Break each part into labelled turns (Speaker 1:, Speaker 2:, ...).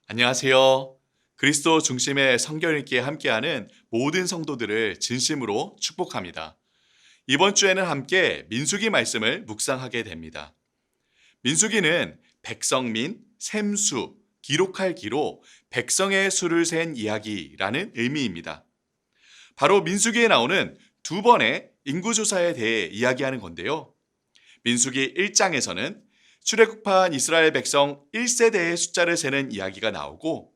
Speaker 1: 안녕하세요. 그리스도 중심의 성경 읽기에 함께하는 모든 성도들을 진심으로 축복합니다. 이번 주에는 함께 민수기 말씀을 묵상하게 됩니다. 민수기는 백성민, 셈수, 기록할 기로 백성의 수를 센 이야기라는 의미입니다. 바로 민수기에 나오는 두 번의 인구조사에 대해 이야기하는 건데요. 민수기 1장에서는 출애굽한 이스라엘 백성 1세대의 숫자를 세는 이야기가 나오고,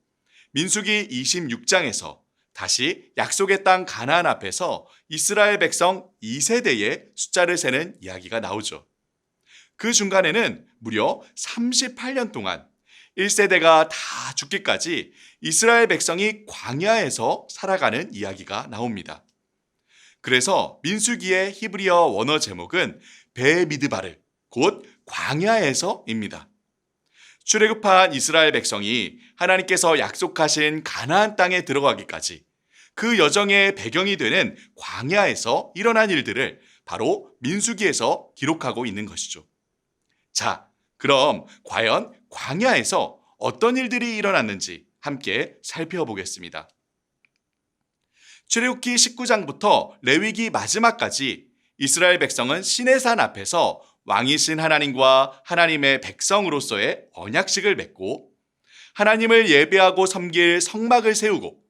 Speaker 1: 민수기 26장에서 다시 약속의 땅 가나안 앞에서 이스라엘 백성 2세대의 숫자를 세는 이야기가 나오죠. 그 중간에는 무려 38년 동안 1세대가 다 죽기까지 이스라엘 백성이 광야에서 살아가는 이야기가 나옵니다. 그래서 민수기의 히브리어 원어 제목은 베미드바르, 곧 광야에서입니다. 출애굽한 이스라엘 백성이 하나님께서 약속하신 가나안 땅에 들어가기까지 그 여정의 배경이 되는 광야에서 일어난 일들을 바로 민수기에서 기록하고 있는 것이죠. 자, 그럼 과연 광야에서 어떤 일들이 일어났는지 함께 살펴보겠습니다. 출애굽기 19장부터 레위기 마지막까지 이스라엘 백성은 시내산 앞에서 왕이신 하나님과 하나님의 백성으로서의 언약식을 맺고, 하나님을 예배하고 섬길 성막을 세우고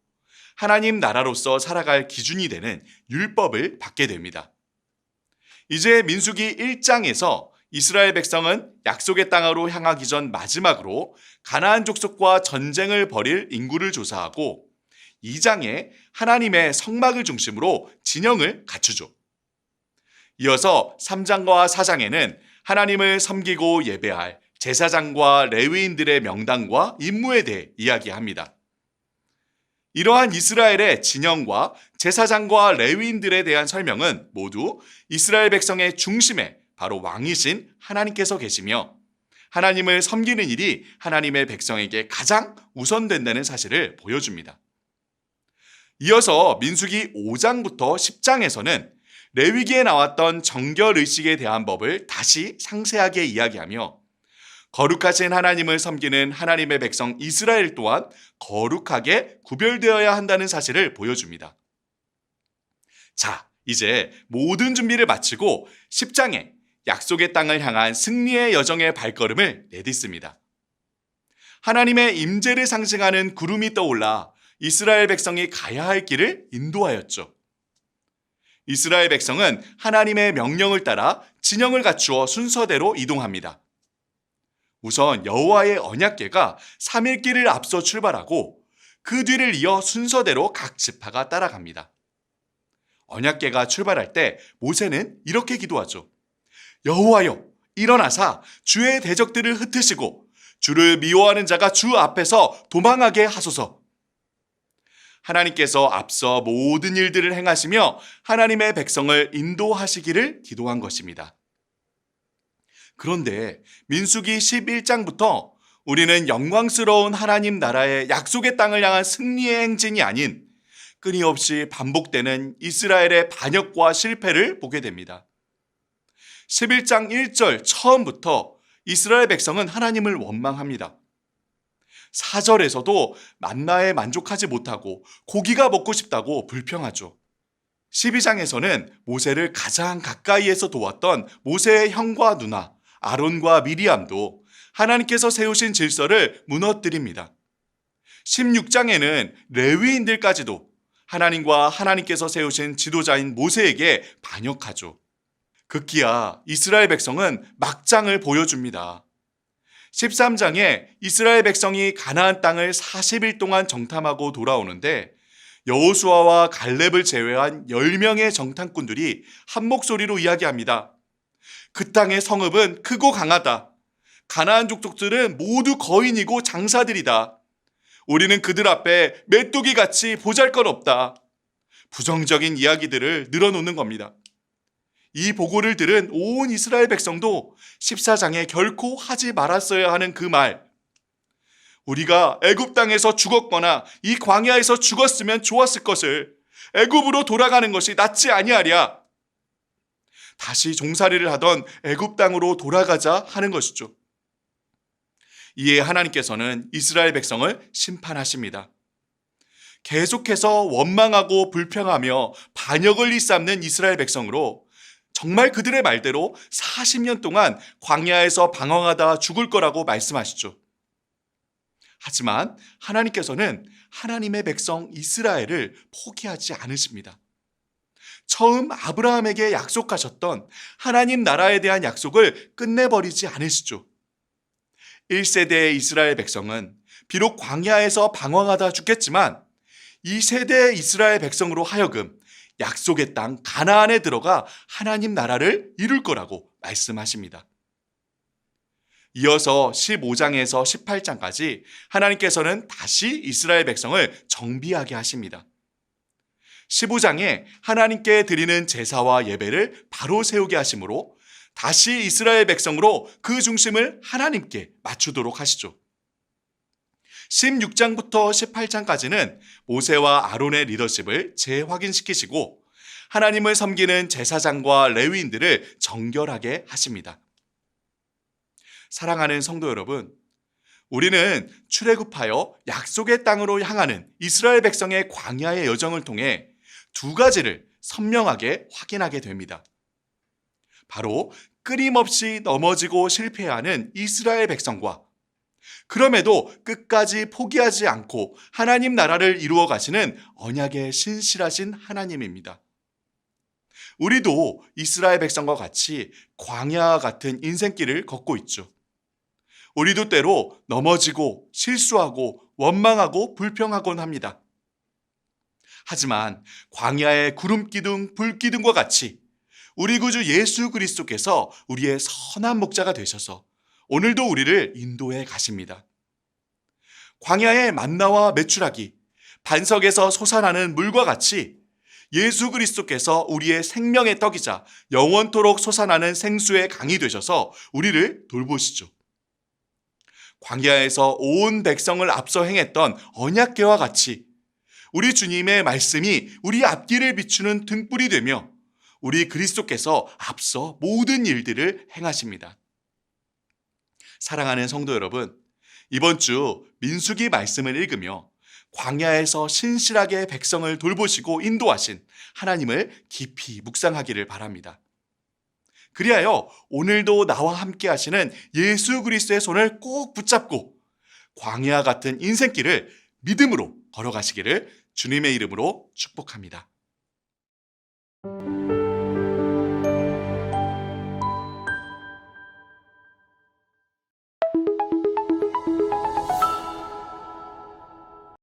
Speaker 1: 하나님 나라로서 살아갈 기준이 되는 율법을 받게 됩니다. 이제 민수기 1장에서 이스라엘 백성은 약속의 땅으로 향하기 전 마지막으로 가나안 족속과 전쟁을 벌일 인구를 조사하고, 2장에 하나님의 성막을 중심으로 진영을 갖추죠. 이어서 3장과 4장에는 하나님을 섬기고 예배할 제사장과 레위인들의 명단과 임무에 대해 이야기합니다. 이러한 이스라엘의 진영과 제사장과 레위인들에 대한 설명은 모두 이스라엘 백성의 중심에 바로 왕이신 하나님께서 계시며, 하나님을 섬기는 일이 하나님의 백성에게 가장 우선된다는 사실을 보여줍니다. 이어서 민수기 5장부터 10장에서는 레위기에 나왔던 정결의식에 대한 법을 다시 상세하게 이야기하며, 거룩하신 하나님을 섬기는 하나님의 백성 이스라엘 또한 거룩하게 구별되어야 한다는 사실을 보여줍니다. 자, 이제 모든 준비를 마치고 10장에 약속의 땅을 향한 승리의 여정의 발걸음을 내딛습니다. 하나님의 임재를 상징하는 구름이 떠올라 이스라엘 백성이 가야 할 길을 인도하였죠. 이스라엘 백성은 하나님의 명령을 따라 진영을 갖추어 순서대로 이동합니다. 우선 여호와의 언약궤가 3일 길을 앞서 출발하고 그 뒤를 이어 순서대로 각 지파가 따라갑니다. 언약궤가 출발할 때 모세는 이렇게 기도하죠. 여호와여, 일어나사 주의 대적들을 흩으시고 주를 미워하는 자가 주 앞에서 도망하게 하소서. 하나님께서 앞서 모든 일들을 행하시며 하나님의 백성을 인도하시기를 기도한 것입니다. 그런데 민수기 11장부터 우리는 영광스러운 하나님 나라의 약속의 땅을 향한 승리의 행진이 아닌 끊임없이 반복되는 이스라엘의 반역과 실패를 보게 됩니다. 11장 1절 처음부터 이스라엘 백성은 하나님을 원망합니다. 4절에서도 만나에 만족하지 못하고 고기가 먹고 싶다고 불평하죠. 12장에서는 모세를 가장 가까이에서 도왔던 모세의 형과 누나 아론과 미리암도 하나님께서 세우신 질서를 무너뜨립니다. 16장에는 레위인들까지도 하나님과 하나님께서 세우신 지도자인 모세에게 반역하죠. 급기야 이스라엘 백성은 막장을 보여줍니다. 13장에 이스라엘 백성이 가나안 땅을 40일 동안 정탐하고 돌아오는데, 여호수아와 갈렙을 제외한 10명의 정탐꾼들이 한 목소리로 이야기합니다. 그 땅의 성읍은 크고 강하다. 가나안 족속들은 모두 거인이고 장사들이다. 우리는 그들 앞에 메뚜기같이 보잘것없다. 부정적인 이야기들을 늘어놓는 겁니다. 이 보고를 들은 온 이스라엘 백성도 14장에 결코 하지 말았어야 하는 그 말, 우리가 애굽 땅에서 죽었거나 이 광야에서 죽었으면 좋았을 것을 애굽으로 돌아가는 것이 낫지 아니하랴. 다시 종살이를 하던 애굽 땅으로 돌아가자 하는 것이죠. 이에 하나님께서는 이스라엘 백성을 심판하십니다. 계속해서 원망하고 불평하며 반역을 일삼는 이스라엘 백성으로 정말 그들의 말대로 40년 동안 광야에서 방황하다 죽을 거라고 말씀하시죠. 하지만 하나님께서는 하나님의 백성 이스라엘을 포기하지 않으십니다. 처음 아브라함에게 약속하셨던 하나님 나라에 대한 약속을 끝내버리지 않으시죠. 1세대의 이스라엘 백성은 비록 광야에서 방황하다 죽겠지만 2세대 이스라엘 백성으로 하여금 약속의 땅 가나안에 들어가 하나님 나라를 이룰 거라고 말씀하십니다. 이어서 15장에서 18장까지 하나님께서는 다시 이스라엘 백성을 정비하게 하십니다. 15장에 하나님께 드리는 제사와 예배를 바로 세우게 하심으로 다시 이스라엘 백성으로 그 중심을 하나님께 맞추도록 하시죠. 16장부터 18장까지는 모세와 아론의 리더십을 재확인시키시고 하나님을 섬기는 제사장과 레위인들을 정결하게 하십니다. 사랑하는 성도 여러분, 우리는 출애굽하여 약속의 땅으로 향하는 이스라엘 백성의 광야의 여정을 통해 두 가지를 선명하게 확인하게 됩니다. 바로 끊임없이 넘어지고 실패하는 이스라엘 백성과 그럼에도 끝까지 포기하지 않고 하나님 나라를 이루어 가시는 언약의 신실하신 하나님입니다. 우리도 이스라엘 백성과 같이 광야와 같은 인생길을 걷고 있죠. 우리도 때로 넘어지고 실수하고 원망하고 불평하곤 합니다. 하지만 광야의 구름기둥, 불기둥과 같이 우리 구주 예수 그리스도께서 우리의 선한 목자가 되셔서 오늘도 우리를 인도해 가십니다. 광야의 만나와 메추라기, 반석에서 솟아나는 물과 같이 예수 그리스도께서 우리의 생명의 떡이자 영원토록 솟아나는 생수의 강이 되셔서 우리를 돌보시죠. 광야에서 온 백성을 앞서 행했던 언약궤와 같이 우리 주님의 말씀이 우리 앞길을 비추는 등불이 되며 우리 그리스도께서 앞서 모든 일들을 행하십니다. 사랑하는 성도 여러분, 이번 주 민수기 말씀을 읽으며 광야에서 신실하게 백성을 돌보시고 인도하신 하나님을 깊이 묵상하기를 바랍니다. 그리하여 오늘도 나와 함께 하시는 예수 그리스도의 손을 꼭 붙잡고 광야 같은 인생길을 믿음으로 걸어가시기를 주님의 이름으로 축복합니다.